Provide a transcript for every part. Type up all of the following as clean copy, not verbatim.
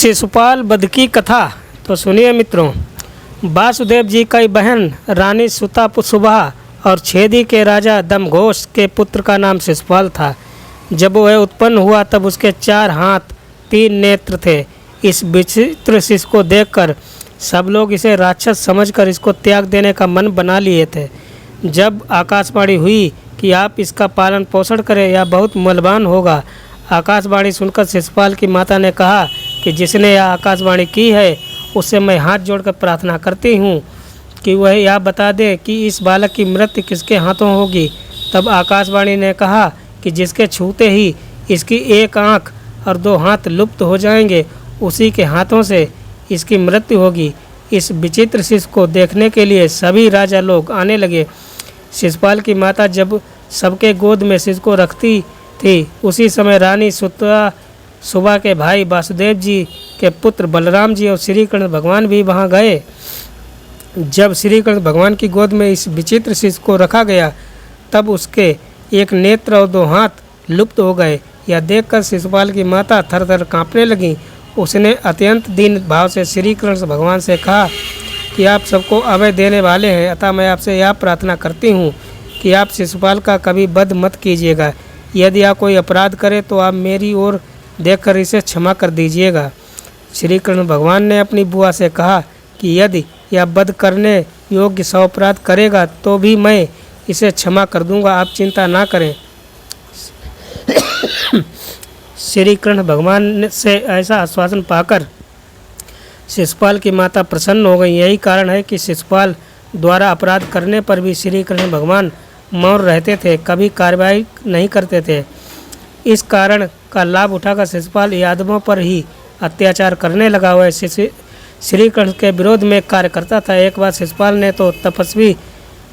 शिशुपाल वध की कथा। तो सुनिए मित्रों, वासुदेव जी की बहन रानी सुता सुबा और छेदी के राजा दमघोष के पुत्र का नाम शिशुपाल था। जब वह उत्पन्न हुआ तब उसके 4 हाथ 3 नेत्र थे। इस विचित्र शिशु को देखकर सब लोग इसे राक्षस समझकर इसको त्याग देने का मन बना लिए थे। जब आकाशवाणी हुई कि आप इसका पालन पोषण करें या बहुत मूल्यवान होगा, आकाशवाणी सुनकर शिशुपाल की माता ने कहा कि जिसने यह आकाशवाणी की है उससे मैं हाथ जोड़कर प्रार्थना करती हूँ कि वह यह बता दे कि इस बालक की मृत्यु किसके हाथों होगी। तब आकाशवाणी ने कहा कि जिसके छूते ही इसकी 1 आँख और 2 हाथ लुप्त हो जाएंगे, उसी के हाथों से इसकी मृत्यु होगी। इस विचित्र शिशु को देखने के लिए सभी राजा लोग आने लगे। शिशुपाल की माता जब सबके गोद में शिशु को रखती थी, उसी समय रानी सुबा के भाई वासुदेव जी के पुत्र बलराम जी और श्री कृष्ण भगवान भी वहां गए। जब श्री कृष्ण भगवान की गोद में इस विचित्र शिशु को रखा गया, तब उसके 1 नेत्र और 2 हाथ लुप्त हो गए। यह देखकर शिशुपाल की माता थर-थर कांपने लगी। उसने अत्यंत दीन भाव से श्री कृष्ण भगवान से कहा कि आप सबको अभय देने वाले हैं, अतः मैं आपसे यह प्रार्थना करती हूँ कि आप शिशुपाल का कभी वध मत कीजिएगा। यदि आप कोई अपराध करे तो आप मेरी ओर देखकर इसे क्षमा कर दीजिएगा। श्री कृष्ण भगवान ने अपनी बुआ से कहा कि यदि यह वध करने योग्य 100 अपराध करेगा तो भी मैं इसे क्षमा कर दूंगा, आप चिंता ना करें। श्री कृष्ण भगवान से ऐसा आश्वासन पाकर शिशुपाल की माता प्रसन्न हो गई। यही कारण है कि शिशुपाल द्वारा अपराध करने पर भी श्री कृष्ण भगवान मौन रहते थे, कभी कार्रवाई नहीं करते थे। इस कारण का लाभ उठाकर शिशुपाल यादवों पर ही अत्याचार करने लगा। हुआ श्री कृष्ण के विरोध में कार्य करता था। एक बार शिशुपाल ने तो तपस्वी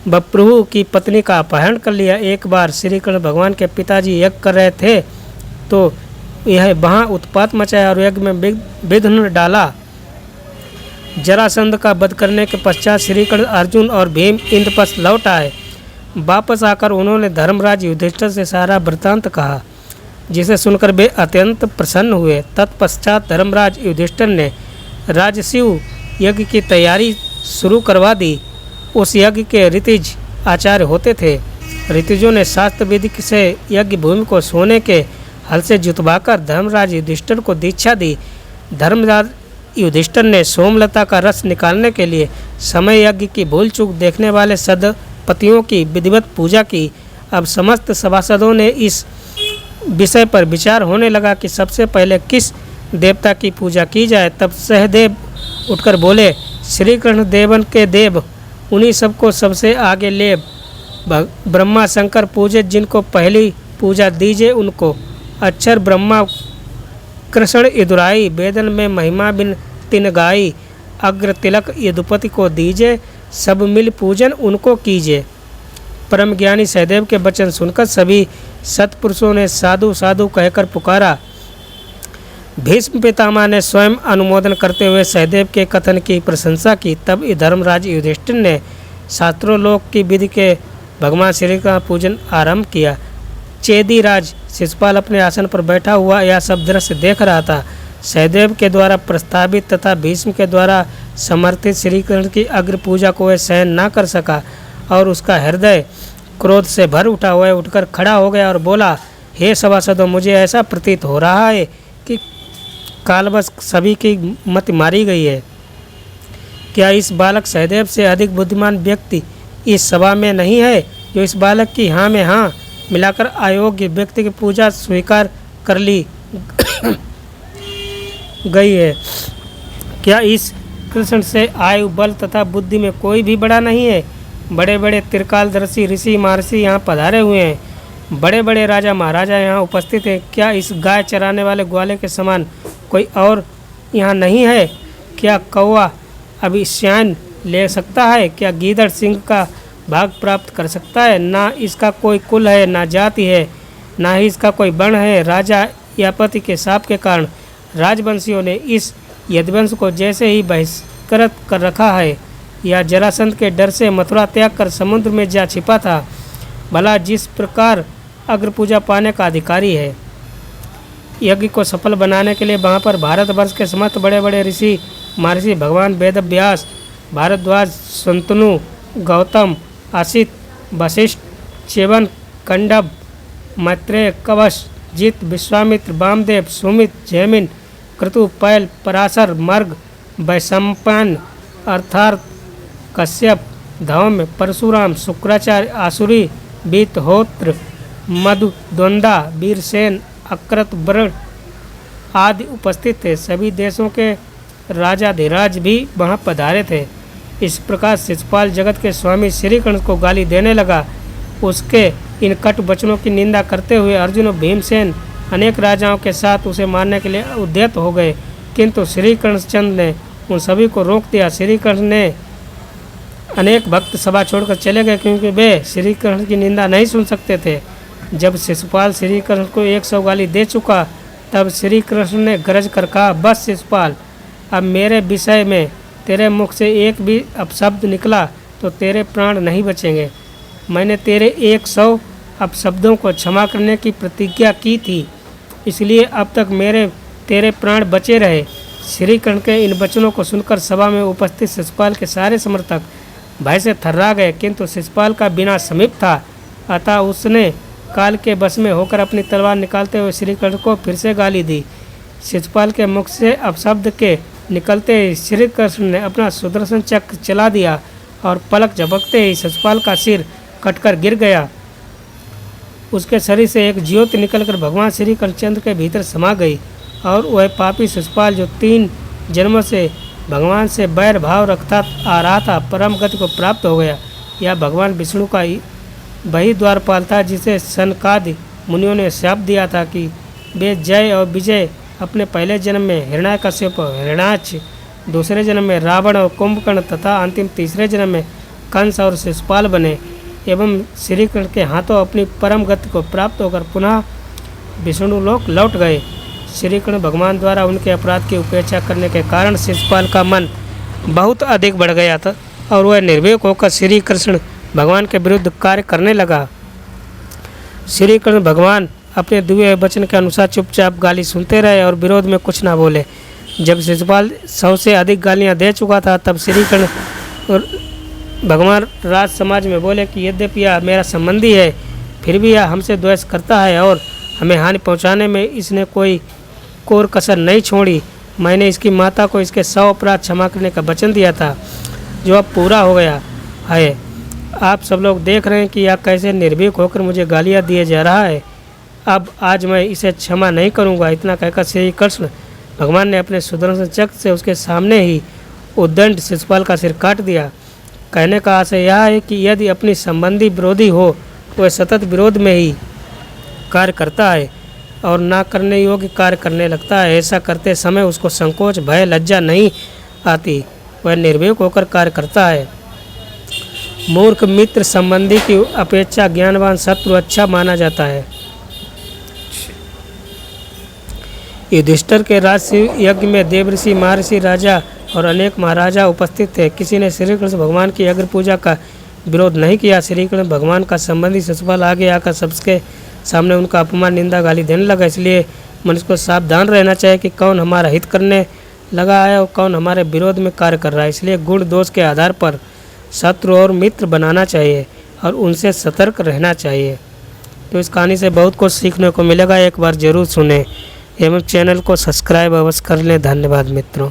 बप्रहु की पत्नी का अपहरण कर लिया। एक बार श्री कृष्ण भगवान के पिताजी यज्ञ कर रहे थे तो यह वहाँ उत्पात मचाया और यज्ञ में विघ्न डाला। जरासंध का वध करने के पश्चात श्री कृष्ण, अर्जुन और भीम इंद्रप्रस्थ लौट आए। वापस आकर उन्होंने धर्मराज युधिष्ठिर से सारा वृत्तांत कहा, जिसे सुनकर वे अत्यंत प्रसन्न हुए। तत्पश्चात धर्मराज युधिष्ठिर ने राजसूय यज्ञ की तैयारी शुरू करवा दी। उस यज्ञ के ऋतिज आचार्य होते थे। ऋतिजों ने शास्त्र विधि से यज्ञ भूमि को सोने के हल से जुतवाकर धर्मराज युधिष्ठिर को दीक्षा दी। धर्मराज युधिष्ठिर ने सोमलता का रस निकालने के लिए समय यज्ञ की भूल चूक देखने वाले सदपतियों की विधिवत पूजा की। अब समस्त सभासदों ने इस विषय पर विचार होने लगा कि सबसे पहले किस देवता की पूजा की जाए। तब सहदेव उठकर बोले, श्री कृष्ण देवन के देव, उन्हीं सबको सबसे आगे ले। ब्रह्मा शंकर पूजे, जिनको पहली पूजा दीजिए उनको। अक्षर ब्रह्मा कृष्ण इदुराई, वेदन में महिमा बिन तिन गाई। अग्र तिलक यदुपति को दीजिए, सब मिल पूजन उनको कीजिए। परम ज्ञानी सहदेव के वचन सुनकर सभी सत्पुरुषों ने साधु साधु कहकर पुकारा। भीष्म पितामह ने स्वयं अनुमोदन करते हुए सहदेव के कथन की प्रशंसा की। तब धर्मराज युधिष्ठिर ने शास्त्रों लोक की विधि के भगवान श्री का पूजन आरंभ किया। चेदी राज शिशुपाल अपने आसन पर बैठा हुआ यह सब दृश्य देख रहा था। सहदेव के द्वारा प्रस्तावित तथा भीष्म के द्वारा समर्थित श्री कृष्ण की अग्र पूजा को वह सहन न कर सका और उसका हृदय क्रोध से भर उठा। वह उठकर खड़ा हो गया और बोला, हे सभासदों, मुझे ऐसा प्रतीत हो रहा है कि कालवश सभी की मत मारी गई है। क्या इस बालक सहदेव से अधिक बुद्धिमान व्यक्ति इस सभा में नहीं है, जो इस बालक की हाँ में हाँ मिलाकर अयोग्य व्यक्ति की पूजा स्वीकार कर ली गई है? क्या इस कृष्ण से आयु, बल तथा बुद्धि में कोई भी बड़ा नहीं है? बड़े बड़े त्रिकालदर्शी ऋषि महर्षि यहाँ पधारे हुए हैं। बड़े बड़े राजा महाराजा यहाँ उपस्थित हैं। क्या इस गाय चराने वाले ग्वाले के समान कोई और यहाँ नहीं है? क्या कौवा अभिशयन ले सकता है? क्या गीदड़ सिंह का भाग प्राप्त कर सकता है? ना इसका कोई कुल है, ना जाति है, ना ही इसका कोई वर्ण है। राजा यापति के शाप के कारण राजवंशियों ने इस यदुवंश को जैसे ही बहिष्कृत कर रखा है, या जरासंध के डर से मथुरा त्याग कर समुद्र में जा छिपा था। भला जिस प्रकार अग्र पूजा पाने का अधिकारी है, यज्ञ को सफल बनाने के लिए वहाँ पर भारतवर्ष के समस्त बड़े बड़े ऋषि महर्षि भगवान वेद व्यास, भारद्वाज, शंतनु, गौतम, असित, वशिष्ठ, च्यवन, कंडब, मैत्रेय, कवश, जित, विश्वामित्र, वामदेव, सुमित, जैमिन, क्रतु, पैल, पराशर, मर्ग, वैशंपायन अर्थात कश्यप, धौम्य, परशुराम, शुक्राचार्य, आसुरी, वीतहोत्र, मधु, द्वंदा, वीरसेन, अक्रत, वरुण आदि उपस्थित थे। सभी देशों के राजाधिराज भी वहाँ पधारे थे। इस प्रकार शिशुपाल जगत के स्वामी श्री कृष्ण को गाली देने लगा। उसके इन कट वचनों की निंदा करते हुए अर्जुन और भीमसेन अनेक राजाओं के साथ उसे मारने के लिए उद्यत हो गए, किंतु श्री कृष्णचंद्र ने उन सभी को रोक दिया। श्री कृष्ण ने अनेक भक्त सभा छोड़कर चले गए, क्योंकि वे श्री कृष्ण की निंदा नहीं सुन सकते थे। जब शिशुपाल श्री कृष्ण को 100 गाली दे चुका, तब श्री कृष्ण ने गरज कर कहा, बस शिशुपाल, अब मेरे विषय में तेरे मुख से एक भी अपशब्द निकला तो तेरे प्राण नहीं बचेंगे। मैंने तेरे 100 अपशब्दों को क्षमा करने की प्रतिज्ञा की थी, इसलिए अब तक तेरे प्राण बचे रहे। श्री कृष्ण के इन वचनों को सुनकर सभा में उपस्थित शिशुपाल के सारे समर्थक भय से थर्रा गए, किंतु शिशुपाल का विनाश समीप था। अतः उसने काल के बस में होकर अपनी तलवार निकालते हुए श्री कृष्ण को फिर से गाली दी। शिशुपाल के मुख से अपशब्द के निकलते ही श्री कृष्ण ने अपना सुदर्शन चक्र चला दिया और पलक झपकते ही शिशुपाल का सिर कटकर गिर गया। उसके शरीर से एक ज्योति निकलकर भगवान श्री कृष्णचंद्र के भीतर समा गई और वह पापी शिशुपाल जो 3 जन्मों से भगवान से बैर भाव रखता आ रहा था, परम गति को प्राप्त हो गया। यह भगवान विष्णु का वही द्वारपाल था जिसे सनकादि मुनियों ने शाप दिया था कि वे जय और विजय अपने पहले जन्म में हिरण्याकश्यप और हिरण्याक्ष, दूसरे जन्म में रावण और कुंभकर्ण तथा अंतिम तीसरे जन्म में कंस और शिशुपाल बने एवं श्री कृष्ण के हाथों अपनी परम गति को प्राप्त होकर पुनः विष्णु लोक लौट गए। श्री कृष्ण भगवान द्वारा उनके अपराध की उपेक्षा करने के कारण शिशुपाल का मन बहुत अधिक बढ़ गया था और वह निर्भीक होकर श्री कृष्ण भगवान के विरुद्ध कार्य करने लगा। श्री कृष्ण भगवान अपने दिव्य वचन के अनुसार चुपचाप गाली सुनते रहे और विरोध में कुछ ना बोले। जब शिशुपाल 100 से अधिक गालियां दे चुका था, तब श्री कृष्ण और भगवान राज समाज में बोले कि यद्यपि यह मेरा संबंधी है, फिर भी यह हमसे द्वेष करता है और हमें हानि पहुंचाने में इसने कोई कोर कसर नहीं छोड़ी। मैंने इसकी माता को इसके 100 अपराध क्षमा करने का वचन दिया था, जो अब पूरा हो गया है। आप सब लोग देख रहे हैं कि यह कैसे निर्भीक होकर मुझे गालियां दिए जा रहा है। अब आज मैं इसे क्षमा नहीं करूंगा। इतना कहकर श्री कृष्ण भगवान ने अपने सुदर्शन चक्र से उसके सामने ही उद्दंड शिशुपाल का सिर काट दिया। कहने का आशय यह है कि यदि अपनी संबंधी विरोधी हो तो वह सतत विरोध में ही कार्य करता है और ना करने योग्य कार्य करने लगता है। ऐसा करते समय उसको संकोच, भय, लज्जा नहीं आती, वह निर्भीक होकर कार्य करता है। मूर्ख मित्र संबंधी की अपेक्षा ज्ञानवान शत्रु अच्छा माना जाता है। युधिष्ठिर के राजसूय यज्ञ में देवऋषि, महर्षि, राजा और अनेक महाराजा उपस्थित थे। किसी ने श्री कृष्ण भगवान की यज्ञ पूजा का विरोध नहीं किया। श्री कृष्ण भगवान का संबंधी शिशुपाल आगे आकर सबके सामने उनका अपमान, निंदा, गाली देने लगा। इसलिए मनुष्य को सावधान रहना चाहिए कि कौन हमारा हित करने लगा है और कौन हमारे विरोध में कार्य कर रहा है। इसलिए गुण दोष के आधार पर शत्रु और मित्र बनाना चाहिए और उनसे सतर्क रहना चाहिए। तो इस कहानी से बहुत कुछ सीखने को मिलेगा, एक बार ज़रूर सुने एवं चैनल को सब्सक्राइब अवश्य कर लें। धन्यवाद मित्रों।